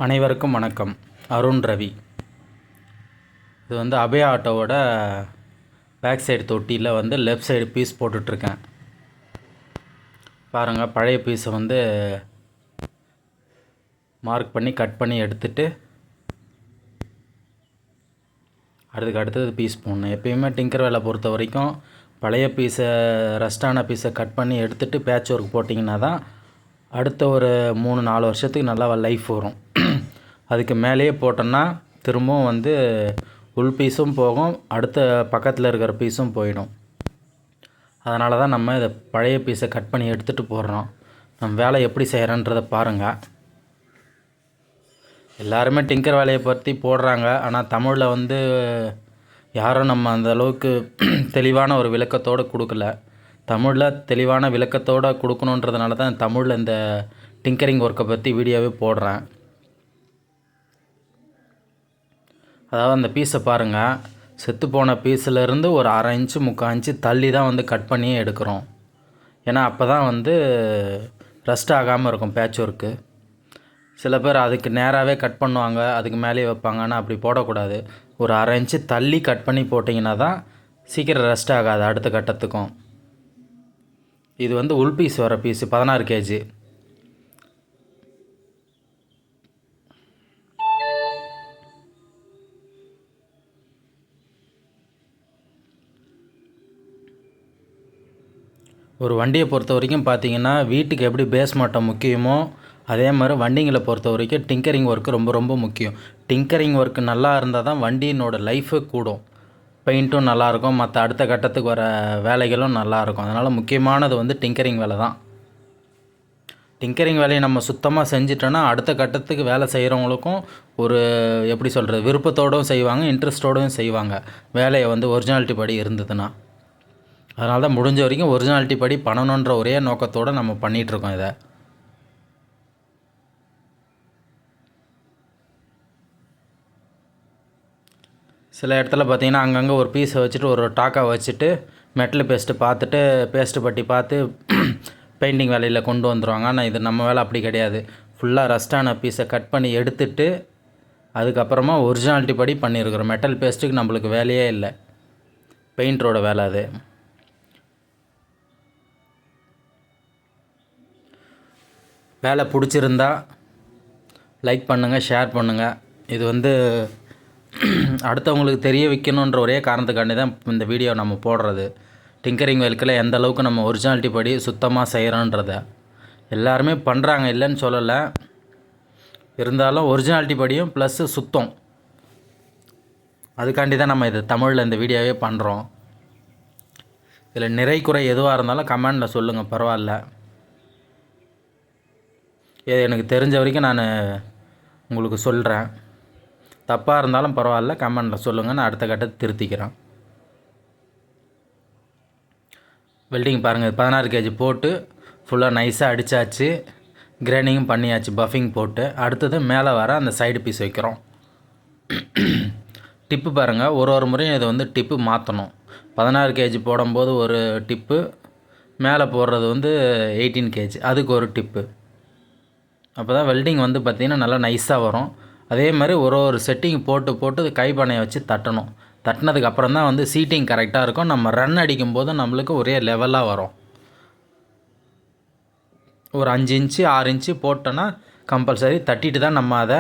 அனைவருக்கும் வணக்கம். அருண் ரவி. இது வந்து அபயா ஆட்டோவோட பேக் சைடு தொட்டியில் வந்து லெஃப்ட் சைடு பீஸ் போட்டுட்ருக்கேன். பாருங்கள், பழைய பீஸை வந்து மார்க் பண்ணி கட் பண்ணி எடுத்துட்டு அதுக்கு அடுத்தது பீஸ் போடணும். எப்பயுமே டிங்கர் வேலை பொறுத்த வரைக்கும் பழைய பீஸை ரஸ்டான பீஸை கட் பண்ணி எடுத்துகிட்டு பேட்ச் ஒர்க் போட்டிங்கன்னா தான் அடுத்த ஒரு 3-4 வருஷத்துக்கு நல்லா லைஃப் வரும். அதுக்கு மேலேயே போட்டோன்னா திரும்பவும் வந்து உள் பீஸும் போகும், அடுத்த பக்கத்தில் இருக்கிற பீஸும் போயிடும். அதனால தான் நம்ம இதை பழைய பீஸை கட் பண்ணி எடுத்துகிட்டு போடுறோம். நம்ம வேலை எப்படி செய்கிறோன்றதை பாருங்கள். எல்லாருமே டிங்கர் வேலையை பற்றி போடுறாங்க, ஆனால் தமிழில் வந்து யாரும் நம்ம அந்த அளவுக்கு தெளிவான ஒரு விளக்கத்தோடு கொடுக்கல. தமிழில் தெளிவான விளக்கத்தோடு கொடுக்கணுன்றதுனால தான் தமிழில் இந்த டிங்கரிங் ஒர்க்கை பற்றி வீடியோவே போடுறேன். அதாவது அந்த பீஸை பாருங்கள், செத்துப்போன பீஸிலேருந்து ஒரு 1/2 இன்ச்சு 3/4 இன்ச்சு தள்ளி தான் வந்து கட் பண்ணியே எடுக்கிறோம். ஏன்னா அப்போ தான் வந்து ரஸ்ட் ஆகாமல் இருக்கும் பேட்ச் ஒர்க்கு. சில பேர் அதுக்கு நேராகவே கட் பண்ணுவாங்க, அதுக்கு மேலேயே வைப்பாங்க. ஆனால் அப்படி போடக்கூடாது. ஒரு 1/2 இன்ச்சு தள்ளி கட் பண்ணி போட்டிங்கன்னா தான் சீக்கிரம் ரஸ்ட் ஆகாது அடுத்த கட்டத்துக்கும். இது வந்து உள் பீஸ் வர பீஸு 16 கேஜி. ஒரு வண்டியை பொறுத்த வரைக்கும் பார்த்திங்கன்னா, வீட்டுக்கு எப்படி பேஸ் மட்டம் முக்கியமோ அதே மாதிரி வண்டிங்களை பொறுத்த வரைக்கும் டிங்கரிங் ஒர்க்கு ரொம்ப ரொம்ப முக்கியம். டிங்கரிங் ஒர்க்கு நல்லா இருந்தால் தான் வண்டியினோட லைஃபு கூடும், பெயிண்ட்டும் நல்லாயிருக்கும், மற்ற அடுத்த கட்டத்துக்கு வர வேலைகளும் நல்லாயிருக்கும். அதனால் முக்கியமானது வந்து டிங்கரிங் வேலை தான். டிங்கரிங் வேலையை நம்ம சுத்தமாக செஞ்சிட்டோன்னா அடுத்த கட்டத்துக்கு வேலை செய்கிறவங்களுக்கும் ஒரு எப்படி சொல்கிறது, விருப்பத்தோடும் செய்வாங்க, இன்ட்ரெஸ்ட்டோடும் செய்வாங்க, வேலையை வந்து ஒரிஜினாலிட்டி படி இருந்ததுன்னா. அதனால தான் முடிஞ்ச வரைக்கும் ஒரிஜினாலிட்டி படி பண்ணணுன்ற ஒரே நோக்கத்தோடு நம்ம பண்ணிகிட்ருக்கோம் இதை. சில இடத்துல பார்த்திங்கன்னா அங்கங்கே ஒரு பீஸை வச்சுட்டு ஒரு டாக்கா வச்சுட்டு மெட்டல் பேஸ்ட்டு பட்டி பார்த்து பெயிண்டிங் வேலையில் கொண்டு வந்துடுவாங்க. ஆனால் இது நம்ம வேலை அப்படி கிடையாது. ஃபுல்லாக ரஸ்டான பீஸை கட் பண்ணி எடுத்துட்டு அதுக்கப்புறமா ஒரிஜினாலிட்டி படி பண்ணியிருக்கிறோம். மெட்டல் பேஸ்ட்டுக்கு நம்மளுக்கு வேலையே இல்லை, பெயிண்டரோட வேலை அது. வேலை பிடிச்சிருந்தா லைக் பண்ணுங்கள், ஷேர் பண்ணுங்கள். இது வந்து அடுத்தவங்களுக்கு தெரிய வைக்கணுன்ற ஒரே காரணத்துக்காண்டி தான் இந்த வீடியோ நம்ம போடுறது. டிங்கரிங் வேலைக்கில் எந்த அளவுக்கு நம்ம ஒரிஜினாலிட்டி படி சுத்தமாக செய்கிறோன்றத எல்லாருமே பண்ணுறாங்க, இல்லைன்னு சொல்லலை. இருந்தாலும் ஒரிஜினாலிட்டி படியும் ப்ளஸ்ஸு சுத்தம், அதுக்காண்டி தான் நம்ம இது தமிழில் இந்த வீடியோவே பண்ணுறோம். இதில் நிறை குறை எதுவாக இருந்தாலும் கமெண்டில் சொல்லுங்கள், பரவாயில்ல. இது எனக்கு தெரிஞ்ச வரைக்கும் நான் உங்களுக்கு சொல்கிறேன். தப்பாக இருந்தாலும் பரவாயில்ல, கமெண்டில் சொல்லுங்கள், நான் அடுத்த கட்டத்தை திருத்திக்கிறேன். வெல்டிங் பாருங்கள், 16 கேஜி போட்டு ஃபுல்லாக நைஸாக அடித்தாச்சு, கிரைண்டிங்கும் பண்ணியாச்சு பஃபிங் போட்டு. அடுத்தது மேலே வர அந்த சைடு பீஸ் வைக்கிறோம். டிப்பு பாருங்கள், ஒரு முறையும் இதை வந்து டிப்பு மாற்றணும். 16 கேஜி போடும்போது ஒரு டிப்பு, மேலே போடுறது வந்து 18 கேஜி, அதுக்கு ஒரு டிப்பு. அப்போ தான் வெல்டிங் வந்து பார்த்திங்கன்னா நல்லா நைஸாக வரும். அதே மாதிரி ஒரு செட்டிங் போட்டு கைப்பனையை வச்சு தட்டணும். தட்டினதுக்கு அப்புறம் தான் வந்து சீட்டிங் கரெக்டாக இருக்கும். நம்ம ரன் அடிக்கும்போது நம்மளுக்கு ஒரே லெவலாக வரும். ஒரு 5 இன்ச்சு 6 இன்ச்சு போட்டோன்னா கம்பல்சரி தட்டிட்டு தான் நம்ம அதை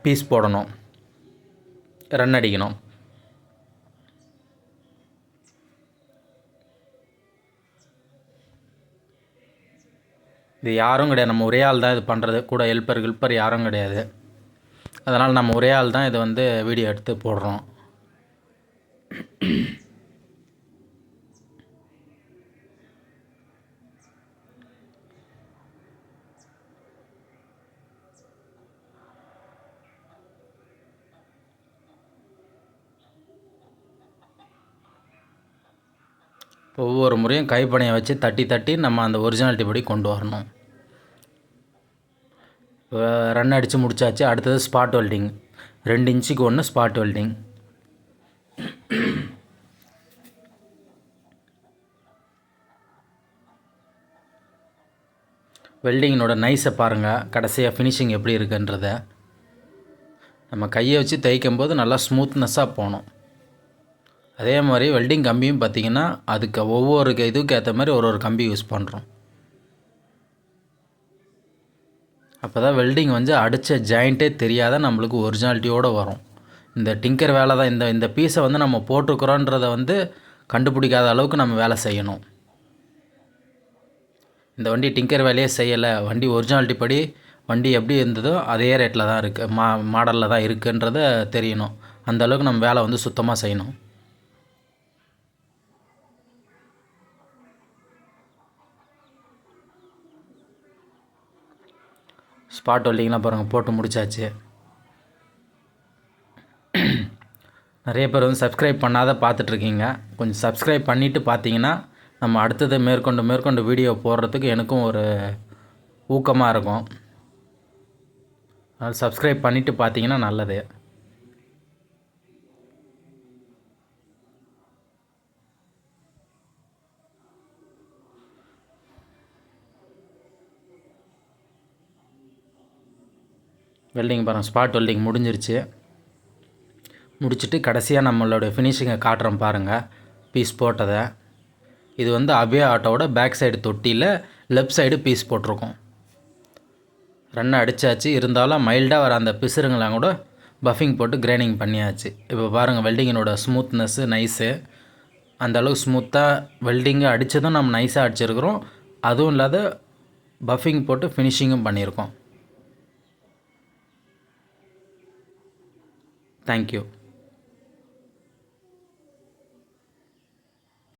பீஸ் போடணும், ரன் அடிக்கணும். இது யாரும் கிடையாது, நம்ம ஒரே ஆள் தான் இது பண்ணுறது, கூட ஹெல்ப்பர் யாரும் கிடையாது. அதனால் நம்ம ஒரே ஆள் தான் இதை வந்து வீடியோ எடுத்து போடுறோம். ஒவ்வொரு முறையும் கைப்பனையை வச்சு தட்டி நம்ம அந்த ஒரிஜினாலிட்டி படி கொண்டு வரணும். ரன் அடித்து முடித்தாச்சு. அடுத்தது ஸ்பாட் வெல்டிங், 2 இன்ச்சுக்கு 1 ஸ்பாட் வெல்டிங். வெல்டிங்கினோட நைஸை பாருங்கள், கடைசியாக ஃபினிஷிங் எப்படி இருக்குன்றத. நம்ம கையை வச்சு தேய்க்கும் போது நல்லா ஸ்மூத்னஸ்ஸாக போகணும். அதே மாதிரி வெல்டிங் கம்பியும் பார்த்திங்கன்னா அதுக்கு ஒவ்வொரு இதுக்கு ஏற்ற மாதிரி ஒரு கம்பி யூஸ் பண்ணுறோம். அப்போ தான் வெல்டிங் வந்து அடித்த ஜாயிண்ட்டே தெரியாத நம்மளுக்கு ஒரிஜினாலிட்டியோடு வரும். இந்த டிங்கர் வேலை தான், இந்த பீஸை வந்து நம்ம போட்டிருக்கிறோன்றதை வந்து கண்டுபிடிக்காத அளவுக்கு நம்ம வேலை செய்யணும். இந்த வண்டி டிங்கர் வேலையே செய்யலை, வண்டி ஒரிஜினாலிட்டி படி வண்டி எப்படி இருந்ததோ அதே ரேட்டில் தான் இருக்குது, மாடலில் தான் இருக்குன்றத தெரியணும். அந்த அளவுக்கு நம்ம வேலை வந்து சுத்தமாக செய்யணும். ஸ்பாட் வெல்டிங்லாம் பாருங்கள் போட்டு முடித்தாச்சு. நிறைய பேர் வந்து சப்ஸ்கிரைப் பண்ணாத பார்த்துட்ருக்கீங்க. கொஞ்சம் சப்ஸ்கிரைப் பண்ணிவிட்டு பார்த்தீங்கன்னா நம்ம அடுத்தது மேற்கொண்டு வீடியோ போடுறதுக்கு எனக்கும் ஒரு ஊக்கமாக இருக்கும். அதனால் சப்ஸ்கிரைப் பண்ணிவிட்டு பார்த்தீங்கன்னா நல்லது. வெல்டிங் பாருங்கள், ஸ்பாட் வெல்டிங் முடிஞ்சிருச்சு. முடிச்சுட்டு கடைசியாக நம்மளோட ஃபினிஷிங்கை காட்டுறோம் பாருங்கள், பீஸ் போட்டதை. இது வந்து அபே ஆட்டோவோட பேக் சைடு தொட்டியில் லெஃப்ட் சைடு பீஸ் போட்டிருக்கோம். ரன்னை அடித்தாச்சு, இருந்தாலும் மைல்டாக வர அந்த பிசுறுங்களாம் கூட பஃபிங் போட்டு கிரைண்டிங் பண்ணியாச்சு. இப்போ பாருங்கள் வெல்டிங்கினோட ஸ்மூத்னஸ்ஸு, நைஸு அந்தளவுக்கு ஸ்மூத்தாக வெல்டிங்கு அடித்ததும் நம்ம நைஸாக அடிச்சிருக்கிறோம். அதுவும் இல்லாத பஃபிங் போட்டு ஃபினிஷிங்கும் பண்ணியிருக்கோம். தேங்க்யூ.